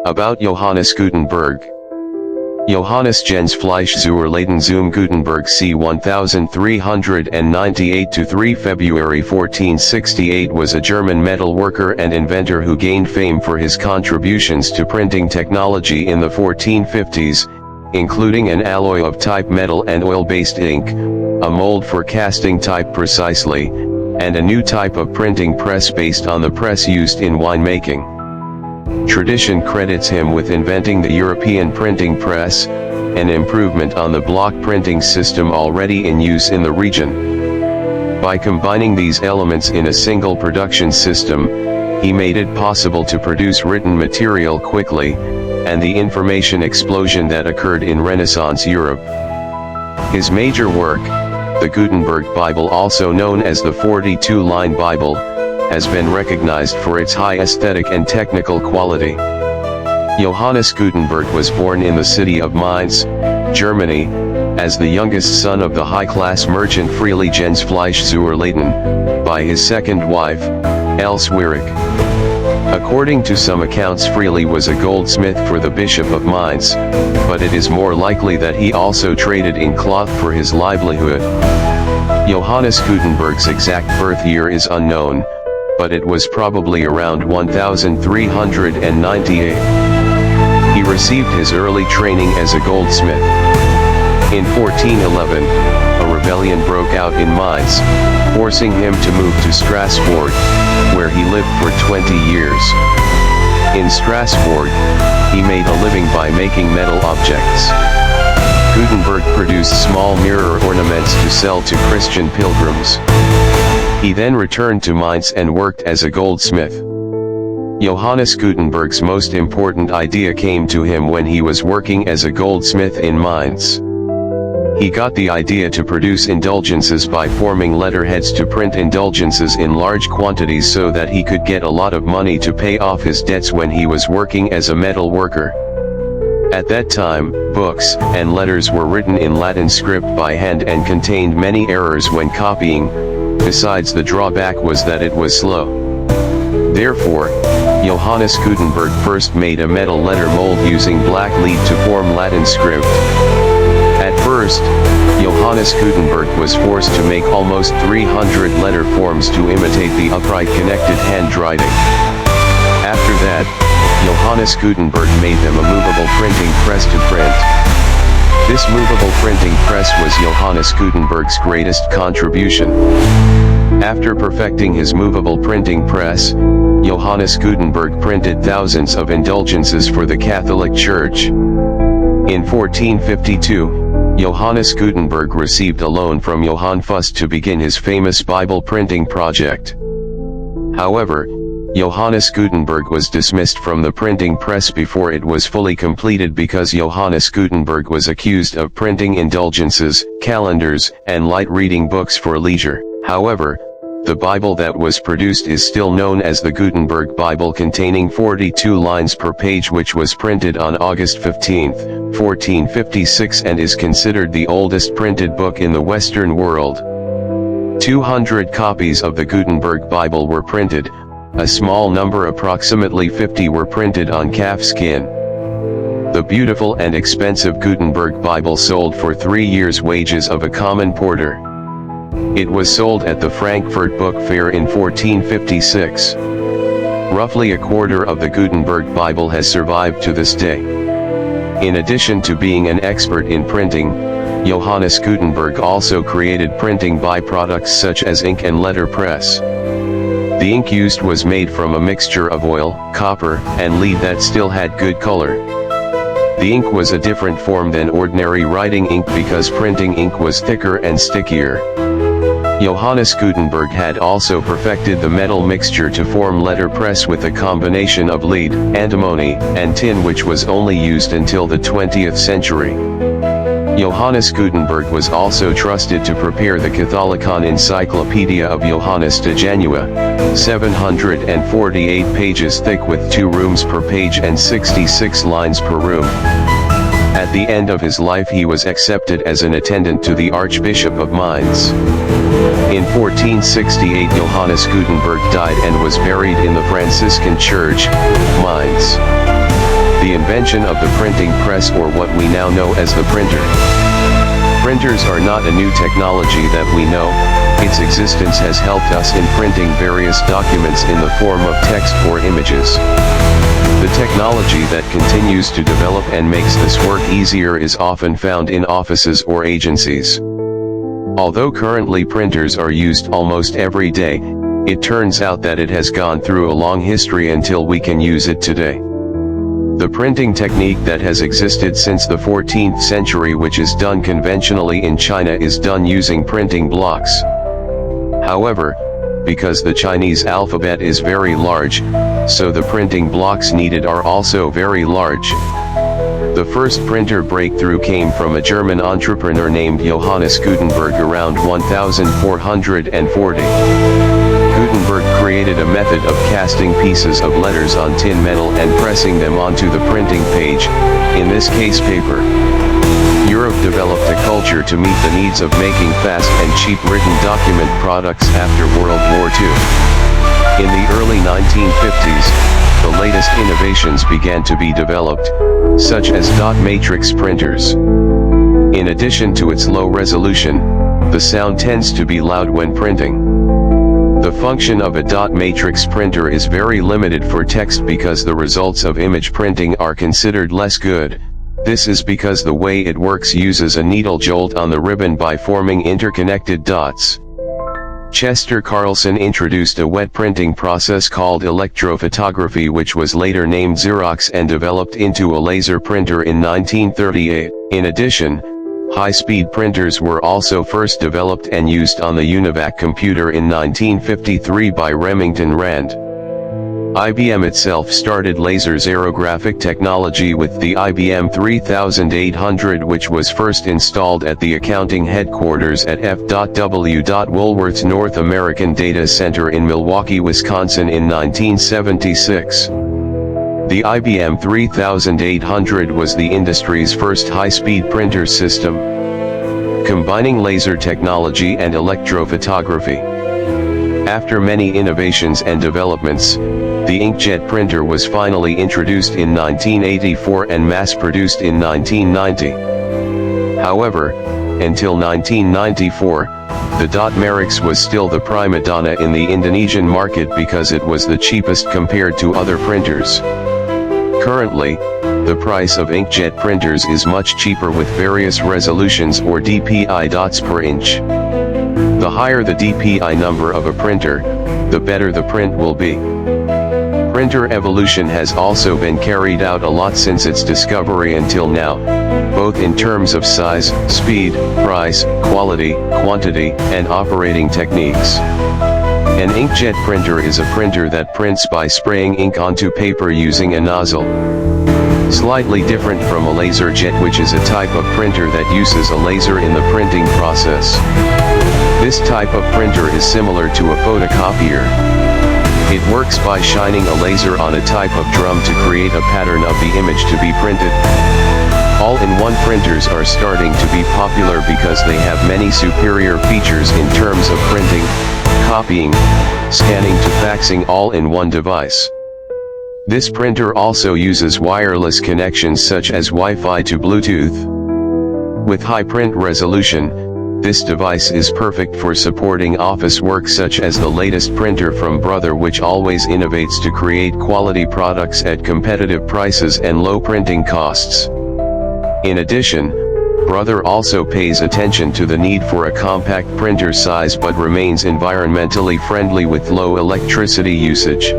About Johannes Gutenberg. Johannes Gensfleisch zur Laden zum Gutenberg c. 1398 to 3 February 1468 was a German metalworker and inventor who gained fame for his contributions to printing technology in the 1450s, including an alloy of type metal and oil-based ink, a mold for casting type precisely, and a new type of printing press based on the press used in winemaking. Tradition credits him with inventing the European printing press, an improvement on the block printing system already in use in the region. By combining these elements in a single production system, he made it possible to produce written material quickly, and the information explosion that occurred in Renaissance Europe. His major work, the Gutenberg Bible, also known as the 42-line Bible, has been recognized for its high aesthetic and technical quality. Johannes Gutenberg was born in the city of Mainz, Germany, as the youngest son of the high-class merchant Friedrich Gensfleisch zur Laden, by his second wife, Elswierig. According to some accounts, Friedrich was a goldsmith for the Bishop of Mainz, but it is more likely that he also traded in cloth for his livelihood. Johannes Gutenberg's exact birth year is unknown, but it was probably around 1398. He received his early training as a goldsmith. In 1411, a rebellion broke out in Mainz, forcing him to move to Strasbourg, where he lived for 20 years. In Strasbourg, he made a living by making metal objects. Gutenberg produced small mirror ornaments to sell to Christian pilgrims. He then returned to Mainz and worked as a goldsmith. Johannes Gutenberg's most important idea came to him when he was working as a goldsmith in Mainz. He got the idea to produce indulgences by forming letterheads to print indulgences in large quantities so that he could get a lot of money to pay off his debts when he was working as a metal worker. At that time, books and letters were written in Latin script by hand and contained many errors when copying. Besides, the drawback was that it was slow. Therefore, Johannes Gutenberg first made a metal letter mold using black lead to form Latin script. At first, Johannes Gutenberg was forced to make almost 300 letter forms to imitate the upright connected handwriting. After that, Johannes Gutenberg made them a movable printing press to print. This movable printing press was Johannes Gutenberg's greatest contribution. After perfecting his movable printing press, Johannes Gutenberg printed thousands of indulgences for the Catholic Church. In 1452, Johannes Gutenberg received a loan from Johann Fuss to begin his famous Bible printing project. However, Johannes Gutenberg was dismissed from the printing press before it was fully completed because Johannes Gutenberg was accused of printing indulgences, calendars, and light reading books for leisure. However, the Bible that was produced is still known as the Gutenberg Bible, containing 42 lines per page, which was printed on August 15, 1456, and is considered the oldest printed book in the Western world. 200 copies of the Gutenberg Bible were printed. A small number, approximately 50, were printed on calf skin. The beautiful and expensive Gutenberg Bible sold for 3 years' wages of a common porter. It was sold at the Frankfurt Book Fair in 1456. Roughly a quarter of the Gutenberg Bible has survived to this day. In addition to being an expert in printing, Johannes Gutenberg also created printing byproducts such as ink and letterpress. The ink used was made from a mixture of oil, copper, and lead that still had good color. The ink was a different form than ordinary writing ink because printing ink was thicker and stickier. Johannes Gutenberg had also perfected the metal mixture to form letterpress with a combination of lead, antimony, and tin, which was only used until the 20th century. Johannes Gutenberg was also trusted to prepare the Catholicon Encyclopedia of Johannes de Genua, 748 pages thick with 2 rooms per page and 66 lines per room. At the end of his life he was accepted as an attendant to the Archbishop of Mainz. In 1468 Johannes Gutenberg died and was buried in the Franciscan Church, Mainz. the invention of the printing press, or what we now know as the printer. Printers are not a new technology that we know. Its existence has helped us in printing various documents in the form of text or images. The technology that continues to develop and makes this work easier is often found in offices or agencies. Although currently printers are used almost every day, it turns out that it has gone through a long history until we can use it today. The printing technique that has existed since the 14th century, which is done conventionally in China, is done using printing blocks. However, because the Chinese alphabet is very large, so the printing blocks needed are also very large. The first printer breakthrough came from a German entrepreneur named Johannes Gutenberg around 1440. Gutenberg created a method of casting pieces of letters on tin metal and pressing them onto the printing page, in this case paper. Europe developed a culture to meet the needs of making fast and cheap written document products after World War II. In the early 1950s, the latest innovations began to be developed, such as dot matrix printers. In addition to its low resolution, the sound tends to be loud when printing. The function of a dot matrix printer is very limited for text because the results of image printing are considered less good. This is because the way it works uses a needle jolt on the ribbon by forming interconnected dots. Chester Carlson introduced a wet printing process called electrophotography, which was later named Xerox and developed into a laser printer in 1938. In addition, high-speed printers were also first developed and used on the UNIVAC computer in 1953 by Remington Rand. IBM itself started laser xerographic technology with the IBM 3800, which was first installed at the accounting headquarters at F.W. Woolworth's North American Data Center in Milwaukee, Wisconsin in 1976. The IBM 3800 was the industry's first high-speed printer system, combining laser technology and electrophotography. After many innovations and developments, the inkjet printer was finally introduced in 1984 and mass-produced in 1990. However, until 1994, the dot matrix was still the prima donna in the Indonesian market because it was the cheapest compared to other printers. Currently, the price of inkjet printers is much cheaper with various resolutions or DPI dots per inch. The higher the DPI number of a printer, the better the print will be. Printer evolution has also been carried out a lot since its discovery until now, both in terms of size, speed, price, quality, quantity, and operating techniques. An inkjet printer is a printer that prints by spraying ink onto paper using a nozzle. Slightly different from a laser jet, which is a type of printer that uses a laser in the printing process. This type of printer is similar to a photocopier. It works by shining a laser on a type of drum to create a pattern of the image to be printed. All-in-one printers are starting to be popular because they have many superior features in terms of printing, copying, scanning to faxing, all in one device. This printer also uses wireless connections such as Wi-Fi to Bluetooth. With high print resolution, this device is perfect for supporting office work such as the latest printer from Brother, which always innovates to create quality products at competitive prices and low printing costs. In addition, Brother also pays attention to the need for a compact printer size but remains environmentally friendly with low electricity usage.